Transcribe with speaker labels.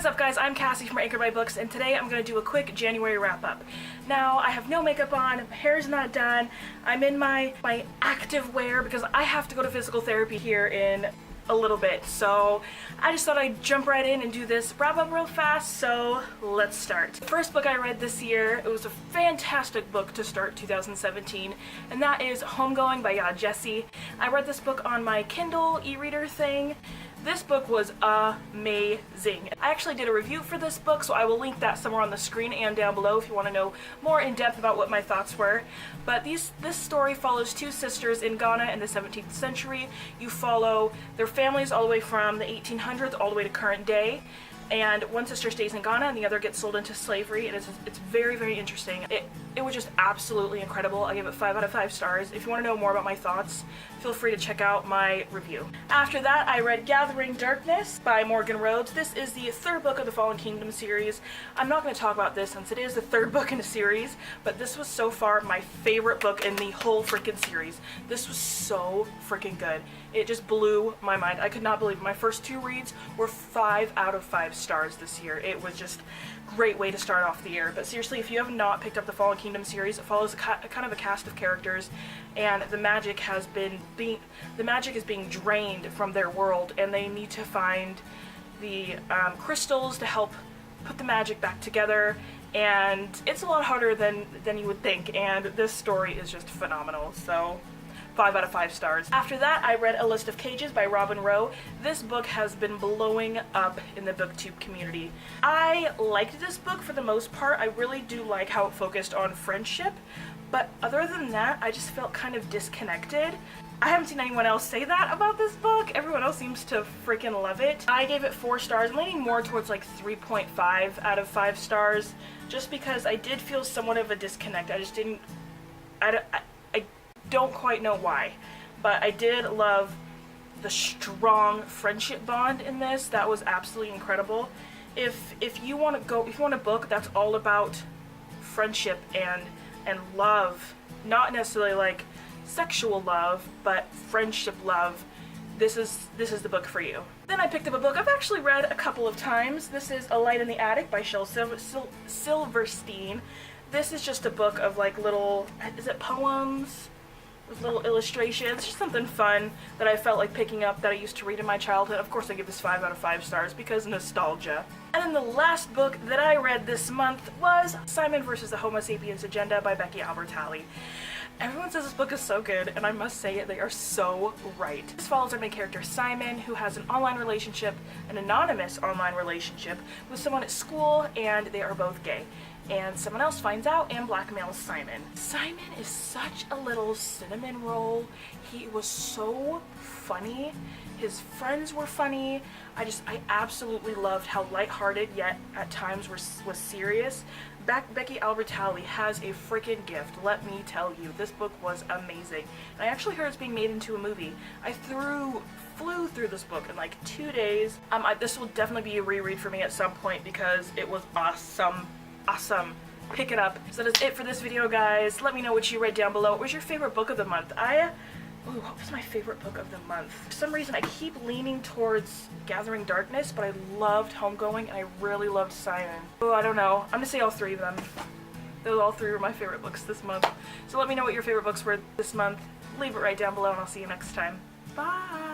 Speaker 1: is up, guys? I'm Cassie from Anchor by Books, and today I'm going to do a quick January wrap-up. Now, I have no makeup on, my hair's not done, I'm in my active wear because I have to go to physical therapy here in a little bit, so I just thought I'd jump right in and do this wrap-up real fast, so let's start. The first book I read this year, it was a fantastic book to start 2017, and that is Homegoing by Jessie. I read this book on my Kindle e-reader thing. This book was amazing. I actually did a review for this book, so I will link that somewhere on the screen and down below if you want to know more in depth about what my thoughts were. But this story follows two sisters in Ghana in the 17th century. You follow their families all the way from the 1800s all the way to current day. And one sister stays in Ghana and the other gets sold into slavery, and it's very, very interesting. It was just absolutely incredible. I gave it 5 out of 5 stars. If you want to know more about my thoughts, feel free to check out my review. After that, I read Gathering Darkness by Morgan Rhodes. This is the third book of the Fallen Kingdom series. I'm not going to talk about this since it is the third book in a series, but this was so far my favorite book in the whole freaking series. This was so freaking good. It just blew my mind. I could not believe it. My first 2 reads were 5 out of 5 stars this year. It was just a great way to start off the year. But seriously, if you have not picked up the Fallen Kingdom series, it follows a kind of a cast of characters, and the magic is being drained from their world, and they need to find the crystals to help put the magic back together. And it's a lot harder than you would think, and this story is just phenomenal. So 5 out of 5 stars. After that, I read A List of Cages by Robin Rowe. This book has been blowing up in the booktube community. I liked this book for the most part. I really do like how it focused on friendship, but other than that, I just felt kind of disconnected. I haven't seen anyone else say that about this book. Everyone else seems to freaking love it. I gave it 4 stars. I'm leaning more towards like 3.5 out of 5 stars, just because I did feel somewhat of a disconnect. I just didn't, I don't quite know why, but I did love the strong friendship bond in this. That was absolutely incredible. If you want a book that's all about friendship and love, not necessarily like sexual love, but friendship love, this is the book for you. Then I picked up a book I've actually read a couple of times. This is A Light in the Attic by Shel Silverstein. This is just a book of like little, is it poems? With little illustrations, just something fun that I felt like picking up that I used to read in my childhood. Of course, I give this 5 out of 5 stars because nostalgia. And then the last book that I read this month was Simon vs. the Homo Sapiens Agenda by Becky Albertalli. Everyone says this book is so good, and I must say it, they are so right. This follows our main character Simon, who has an online relationship, an anonymous online relationship, with someone at school, and they are both gay. And someone else finds out and blackmails Simon. Simon is such a little cinnamon roll. He was so funny. His friends were funny. I absolutely loved how lighthearted yet at times was serious. Becky Albertalli has a freaking gift, let me tell you. This book was amazing. And I actually heard it's being made into a movie. I flew through this book in like 2 days. This will definitely be a reread for me at some point because it was awesome. Awesome. Pick it up. So that is it for this video, guys. Let me know what you read down below. What was your favorite book of the month? What was my favorite book of the month? For some reason, I keep leaning towards Gathering Darkness, but I loved Homegoing, and I really loved Simon. Oh, I don't know. I'm gonna say all 3 of them. Those all 3 were my favorite books this month. So let me know what your favorite books were this month. Leave it right down below, and I'll see you next time. Bye!